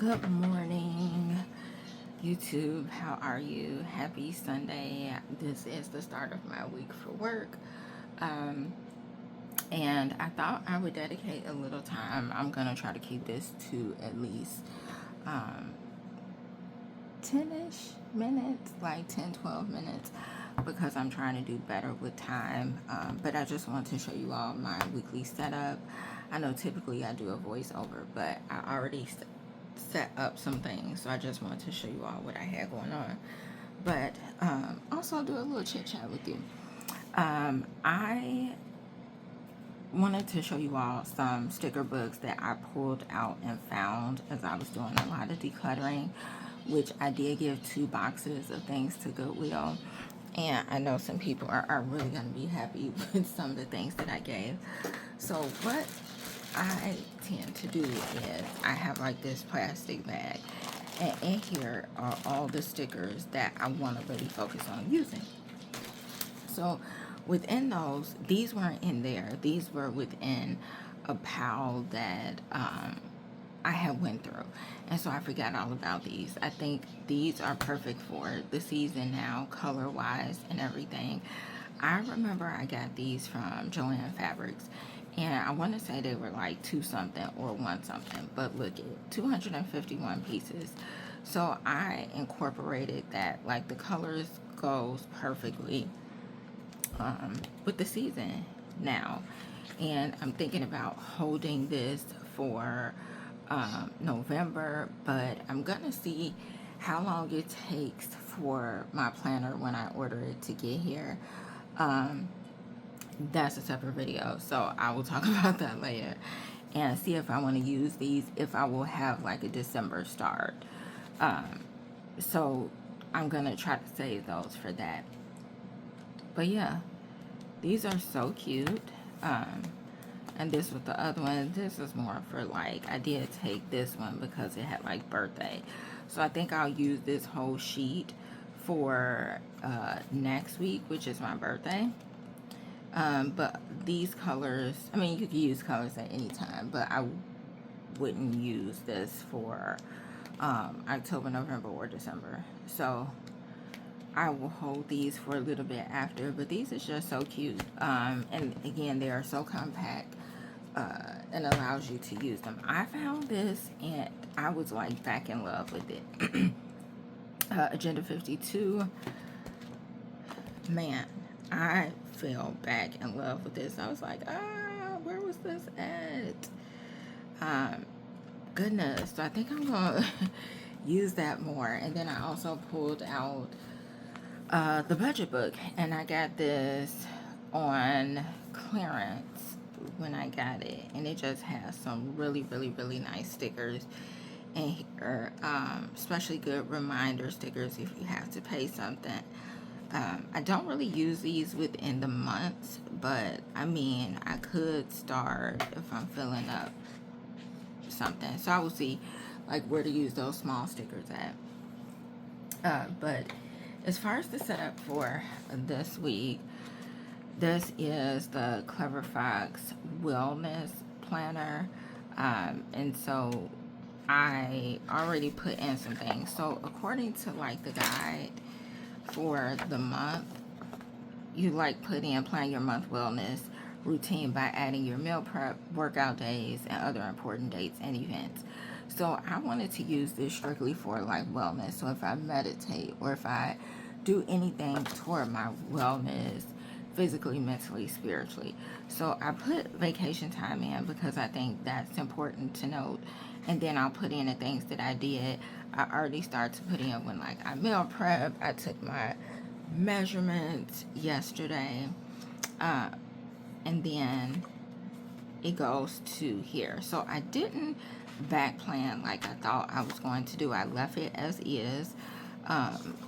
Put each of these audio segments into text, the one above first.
Good morning, YouTube. How are you? Happy Sunday. This is the start of my week for work. Um, and I thought I would dedicate a little time. I'm going to try to keep this to at least um, 10-ish minutes, like 10-12 minutes, because I'm trying to do better with time. But I just want to show you all my weekly setup. I know typically I do a voiceover, but I already set up some things, so I just wanted to show you all what I had going on. But also do a little chit chat with you. I wanted to show you all some sticker books that I pulled out and found as I was doing a lot of decluttering, which I did give 2 boxes of things to Goodwill. And I know some people are really going to be happy with some of the things that I gave. So what I tend to do is I have like this plastic bag, and in here are all the stickers that I want to really focus on using. So within those, these weren't in there. These were within a pile that I had went through. And so I forgot all about these. I think these are perfect for the season now, color-wise and everything. I remember I got these from Joann Fabrics, and I want to say they were like 2 something or 1 something, but look at 251 pieces. So I incorporated that, like the colors goes perfectly with the season now. And I'm thinking about holding this for November, but I'm gonna see how long it takes for my planner when I order it to get here. That's a separate video, so I will talk about that later and see if I want to use these, if I will have like a December start. So I'm gonna try to save those for that. But yeah, these are so cute. And this was the other one. This is more for like, I did take this one because it had like birthday. So I think I'll use this whole sheet for next week, which is my birthday. But these colors, I mean, you can use colors at any time, but I wouldn't use this for October, November, or December. So I will hold these for a little bit after, but these are just so cute. And again, they are so compact and allows you to use them. I found this and I was like back in love with it. Agenda 52. Man, I fell back in love with this. I was like, where was this at? Goodness. So I think I'm going to use that more. And then I also pulled out the budget book, and I got this on clearance when I got it, and it just has some really nice stickers in here, especially good reminder stickers if you have to pay something. I don't really use these within the months, but I mean, I could start if I'm filling up something. So I will see like where to use those small stickers at. But as far as the setup for this week, this is the Clever Fox Wellness Planner. And so I already put in some things. So according to like the guide for the month, you like put in plan your month wellness routine by adding your meal prep, workout days, and other important dates and events. So I wanted to use this strictly for like wellness. So if I meditate or if I do anything toward my wellness, physically, mentally, spiritually. So I put vacation time in because I think that's important to note. And then I'll put in the things that I did. I already started to put in when like I meal prep. I took my measurements yesterday. And then it goes to here. So I didn't back plan like I thought I was going to do. I left it as is.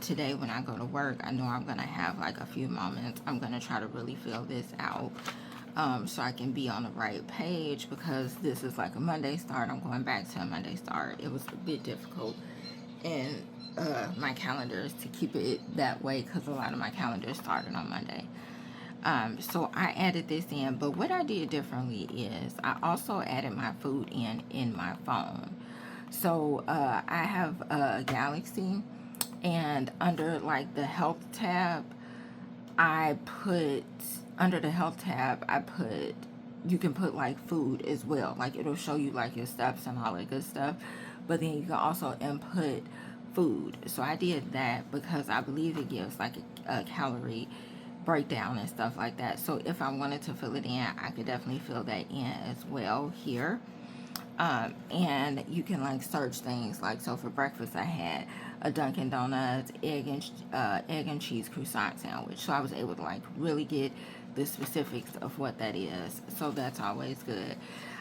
Today when I go to work, I know I'm going to have like a few moments. I'm going to try to really fill this out so I can be on the right page, because this is like a Monday start. I'm going back to a Monday start. It was a bit difficult in my calendars to keep it that way because a lot of my calendars started on Monday. So I added this in, but what I did differently is I also added my food in my phone. So I have a Galaxy, and under like the health tab, I put under the health tab, I put you can put like food as well. Like it'll show you like your steps and all that good stuff. But then you can also input food. So I did that because I believe it gives like a calorie breakdown and stuff like that. So if I wanted to fill it in, I could definitely fill that in as well here. And you can like search things like, so for breakfast I had a Dunkin' Donuts egg and cheese croissant sandwich, so I was able to like really get the specifics of what that is, so that's always good.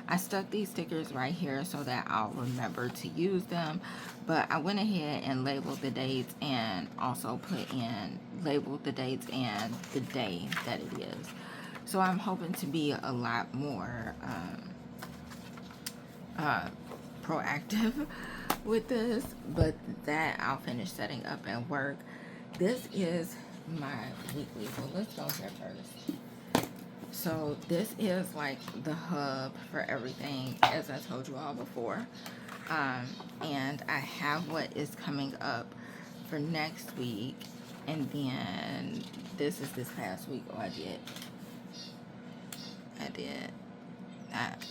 I stuck these stickers right here so that I'll remember to use them, but I went ahead and labeled the dates and also labeled the dates and the day that it is. So I'm hoping to be a lot more uh, proactive with this, but that I'll finish setting up at work. This is my weekly, so let's go here first. So this is like the hub for everything, as I told you all before. And I have what is coming up for next week, and then this is this past week. Oh, I did that.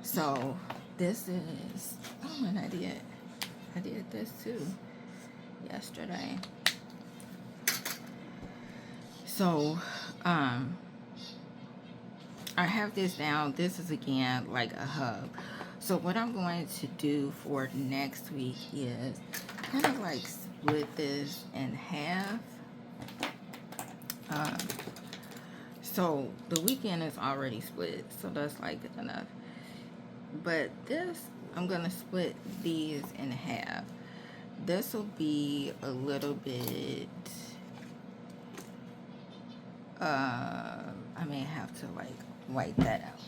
So this is, oh, and I did this too yesterday. So I have this down. This is again like a hub. So what I'm going to do for next week is kind of like split this in half. So the weekend is already split, so that's like enough. But this, I'm gonna split these in half. This will be a little bit, I may have to like wipe that out.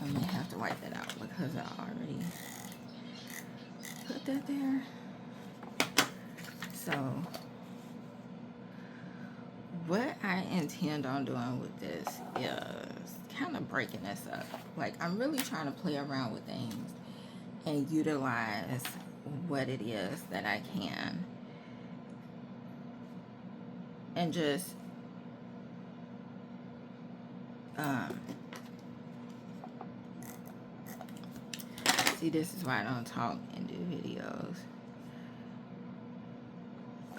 I may have to wipe that out because I already put that there. So what I intend on doing with this is kind of breaking this up. Like I'm really trying to play around with things and utilize what it is that I can, and just see, this is why I don't talk and do videos.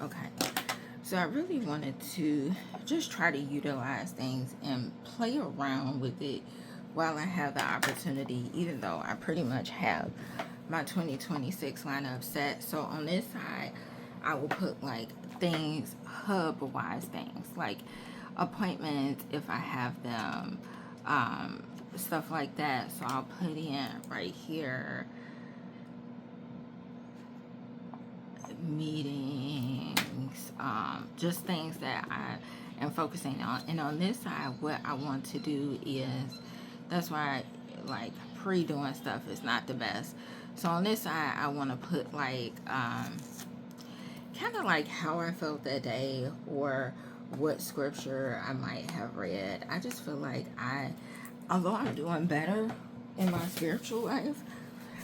Okay, so I really wanted to just try to utilize things and play around with it while I have the opportunity, even though I pretty much have my 2026 lineup set. So on this side, I will put like things, hub-wise things, like appointments if I have them, stuff like that. So I'll put in right here meetings, just things that I am focusing on. And on this side, what I want to do is, that's why like pre-doing stuff is not the best. So on this side, I want to put like kind of like how I felt that day, or what scripture I might have read. I just feel like although I'm doing better in my spiritual life,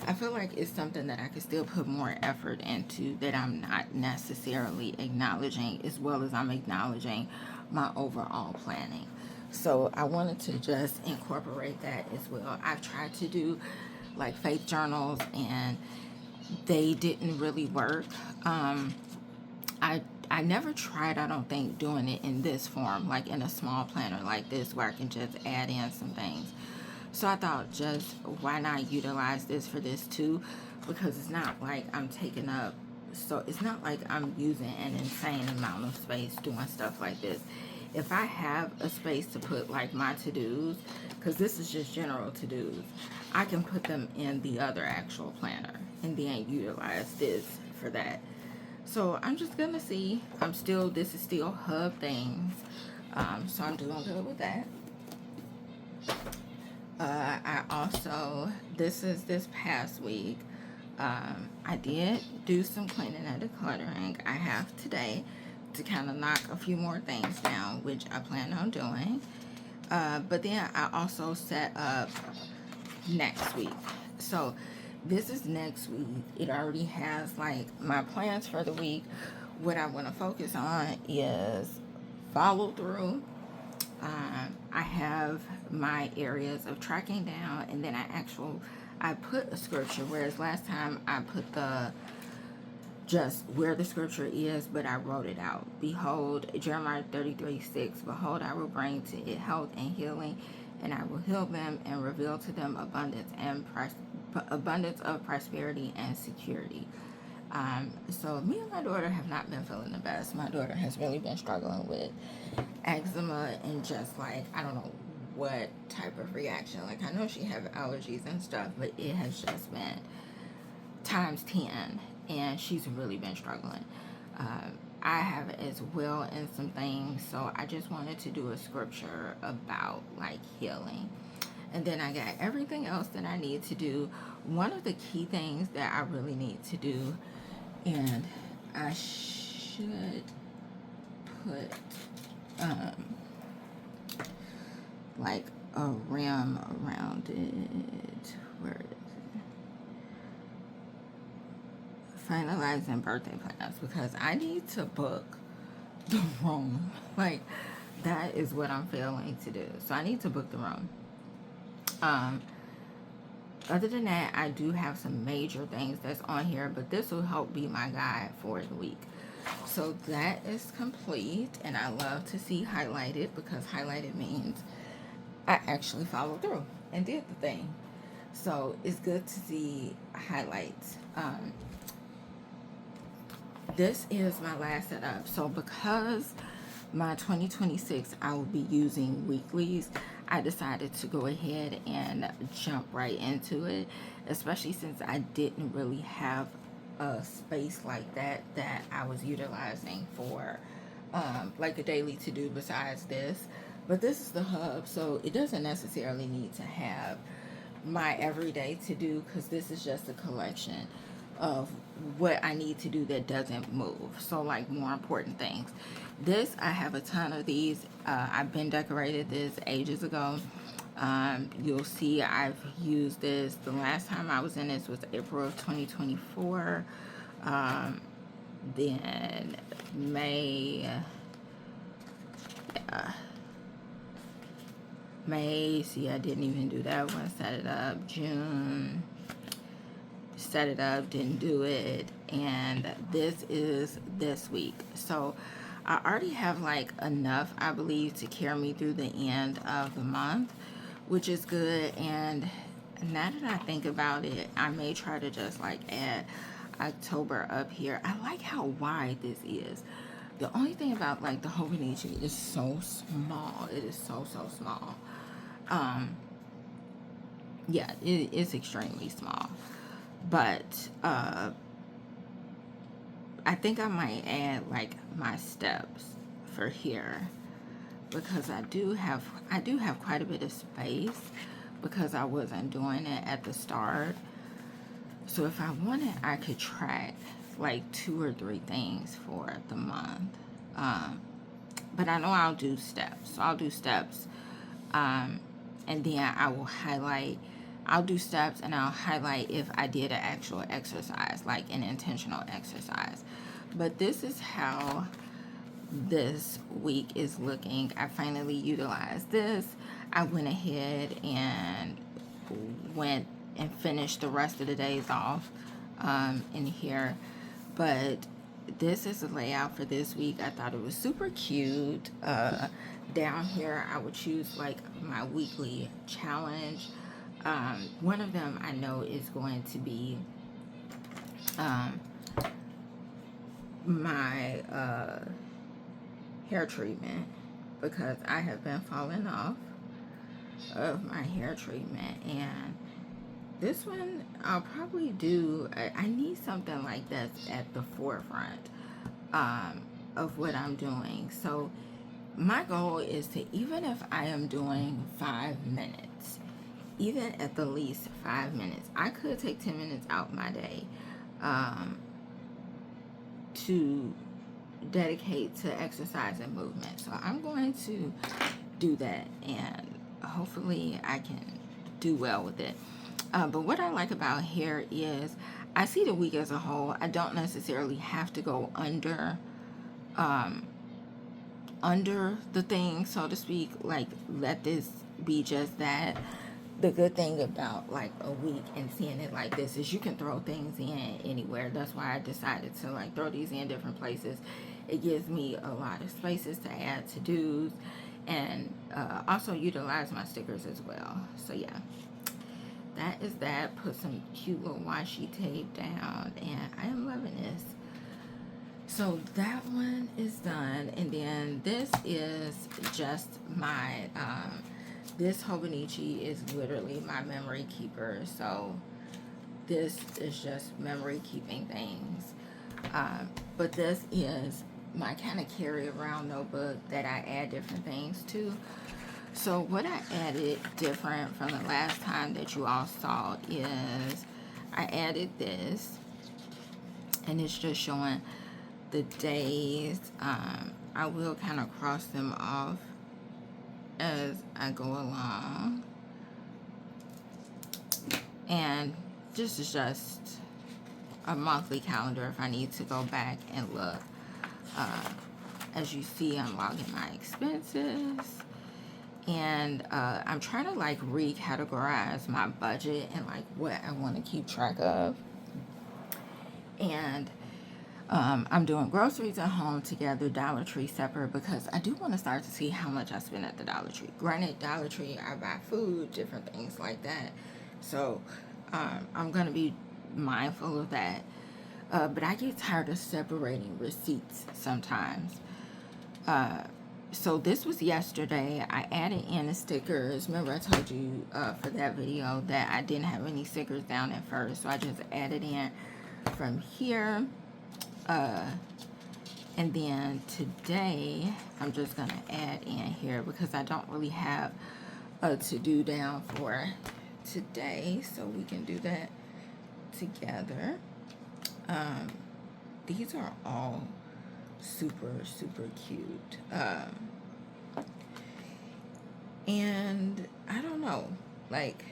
I feel like it's something that I could still put more effort into, that I'm not necessarily acknowledging, as well as I'm acknowledging my overall planning. So I wanted to just incorporate that as well. I've tried to do like faith journals, and they didn't really work. I never tried, I don't think, doing it in this form, like in a small planner like this, where I can just add in some things. So I thought, just why not utilize this for this too? Because it's not like I'm taking up, so it's not like I'm using an insane amount of space doing stuff like this. If I have a space to put like my to-dos, because this is just general to-dos, I can put them in the other actual planner and then utilize this for that. So I'm just gonna see. This is still hub things, so I'm doing good with that. I also, this is this past week, I did do some cleaning and decluttering. I have today to kind of knock a few more things down, which I plan on doing. But then I also set up next week. So this is next week. It already has like my plans for the week. What I want to focus on is follow through. I have my areas of tracking down, and then I put a scripture, whereas last time I put the just where the scripture is, but I wrote it out. Behold, Jeremiah 33:6. Behold, I will bring to it health and healing, and I will heal them and reveal to them abundance of prosperity and security. So me and my daughter have not been feeling the best. My daughter has really been struggling with eczema and just like, I don't know what type of reaction. Like, I know she have allergies and stuff, but it has just been times 10, and she's really been struggling. I have as well in some things, so I just wanted to do a scripture about like healing. And then I got everything else that I need to do. One of the key things that I really need to do, and I should put like a rim around it. Where is it? Finalizing birthday plans, because I need to book the room. Like, that is what I'm failing to do. So I need to book the room. Other than that, I do have some major things that's on here, but this will help be my guide for the week. So that is complete, and I love to see highlighted, because highlighted means I actually followed through and did the thing. So it's good to see highlights. This is my last setup. So because my 2026 I will be using weeklies, I decided to go ahead and jump right into it, especially since I didn't really have a space like that I was utilizing for like a daily to do besides this. But this is the hub, so it doesn't necessarily need to have my everyday to do, because this is just a collection of what I need to do that doesn't move. So like more important things. This, I have a ton of these. I've been decorated this ages ago. You'll see I've used this. The last time I was in this was April of 2024. Then May, see, I didn't even do that one. Set it up. June, set it up, didn't do it. And this is this week. So I already have like enough, I believe, to carry me through the end of the month, which is good. And now that I think about it, I may try to just like add October up here. I like how wide this is. The only thing about like the Hobonichi is so small. It is so small. Yeah, it's extremely small. But I think I might add like my steps for here, because I do have quite a bit of space, because I wasn't doing it at the start. So if I wanted, I could track like 2 or 3 things for the month. But I know I'll do steps. So I'll do steps, and then I will highlight. I'll do steps, and I'll highlight if I did an actual exercise, like an intentional exercise. But this is how this week is looking. I finally utilized this. I went ahead and went and finished the rest of the days off in here. But this is the layout for this week. I thought it was super cute. Down here, I would choose like my weekly challenge. One of them I know is going to be my hair treatment, because I have been falling off of my hair treatment, and this one I'll probably do. I need something like this at the forefront of what I'm doing. So my goal is to, even if I am doing 5 minutes, even at the least 5 minutes, I could take 10 minutes out my day to dedicate to exercise and movement. So I'm going to do that, and hopefully I can do well with it. But what I like about hair is I see the week as a whole. I don't necessarily have to go um, under the thing, so to speak. Like, let this be just that. The good thing about like a week and seeing it like this is you can throw things in anywhere. That's why I decided to like throw these in different places. It gives me a lot of spaces to add to dos, and also utilize my stickers as well. So yeah, that is that. Put some cute little washi tape down, and I am loving this. So that one is done, and then this is just my this Hobonichi is literally my memory keeper. So this is just memory keeping things. But this is my kind of carry around notebook that I add different things to. So what I added different from the last time that you all saw is I added this, and it's just showing the days. I will kind of cross them off as I go along, and this is just a monthly calendar if I need to go back and look. As you see, I'm logging my expenses, and I'm trying to like recategorize my budget and like what I want to keep track of. And I'm doing groceries at home together, Dollar Tree separate, because I do want to start to see how much I spend at the Dollar Tree. Granted, Dollar Tree, I buy food, different things like that. So I'm going to be mindful of that. But I get tired of separating receipts sometimes. So this was yesterday. I added in the stickers. Remember I told you for that video that I didn't have any stickers down at first. So I just added in from here. And then today, I'm just going to add in here because I don't really have a to-do down for today. So we can do that together. These are all super, super cute. And I don't know, like,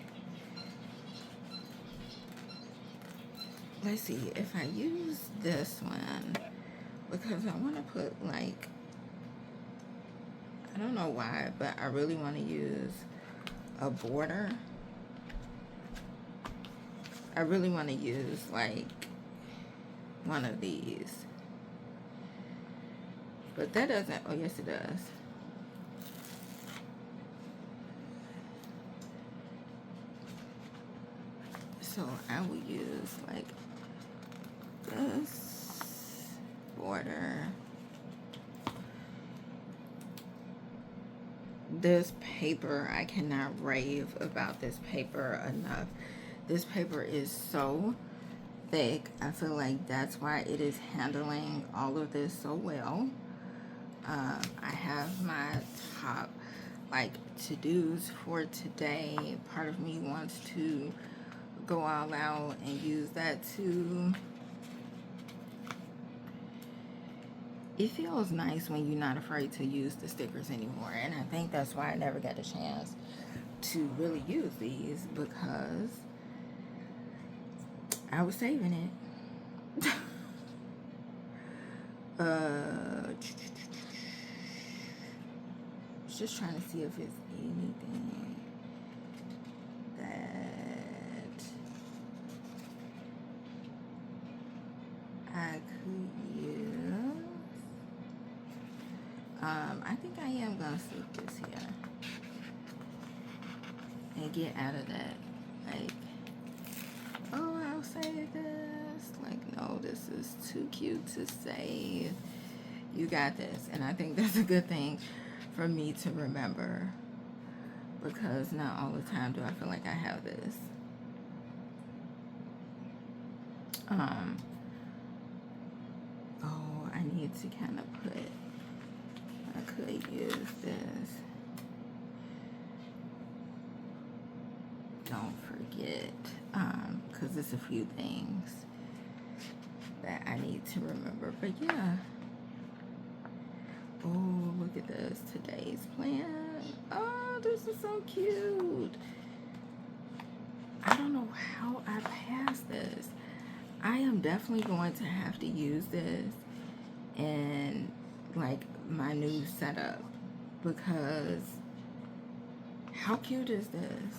let's see if I use this one, because I want to put like, I don't know why, but I really want to use a border. I really want to use like one of these, but that doesn't, oh yes it does. So I will use like this border. This paper, I cannot rave about this paper enough. This paper is so thick. I feel like that's why it is handling all of this so well. I have my top like to-dos for today. Part of me wants to go all out and use that too. It feels nice when you're not afraid to use the stickers anymore, and I think that's why I never got a chance to really use these, because I was saving it. Just trying to see if it's anything that I could use. I think I am gonna stick this here and get out of that. Like, oh, I'll save this. Like, no, this is too cute to save. You got this. And I think that's a good thing for me to remember, because not all the time do I feel like I have this. Oh, I need to kind of put, I could use this. Don't forget, because it's a few things that I need to remember. But yeah, Oh, look at this. Today's plan. Oh, this is so cute. I don't know how I passed this. I am definitely going to have to use this in like my new setup, because how cute is this?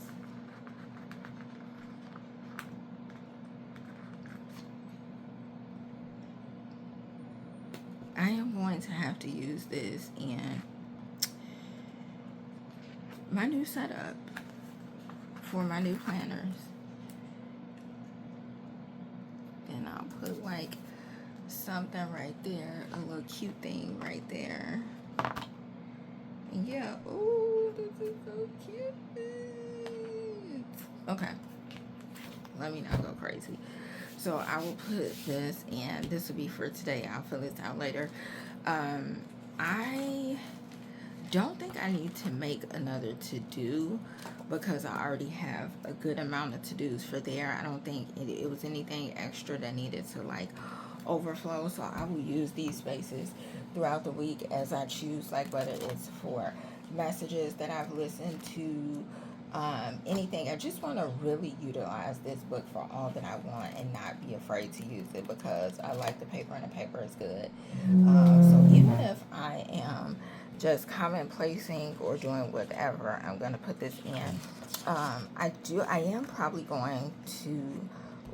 I am going to have to use this in my new setup for my new planners. And I'll put like something right there, a little cute thing right there. And yeah, oh, this is so cute. Okay, let me not go crazy. So I will put this in. This will be for today. I'll fill this out later. I don't think I need to make another to-do, because I already have a good amount of to-dos for there. I don't think it was anything extra that needed to like overflow. So I will use these spaces throughout the week as I choose, like whether it's for messages that I've listened to, anything. I just want to really utilize this book for all that I want and not be afraid to use it, because I like the paper and the paper is good. So even if I am just commonplacing or doing whatever, I'm going to put this in. I am probably going to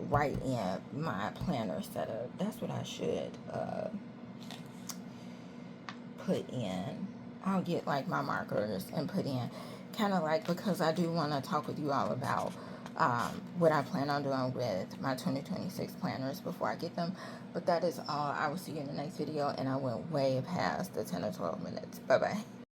write in my planner setup. That's what I should put in. I'll get like my markers and put in, kind of like, because I do want to talk with you all about what I plan on doing with my 2026 planners before I get them. But that is all. I will see you in the next video, and I went way past the 10 or 12 minutes. Bye bye.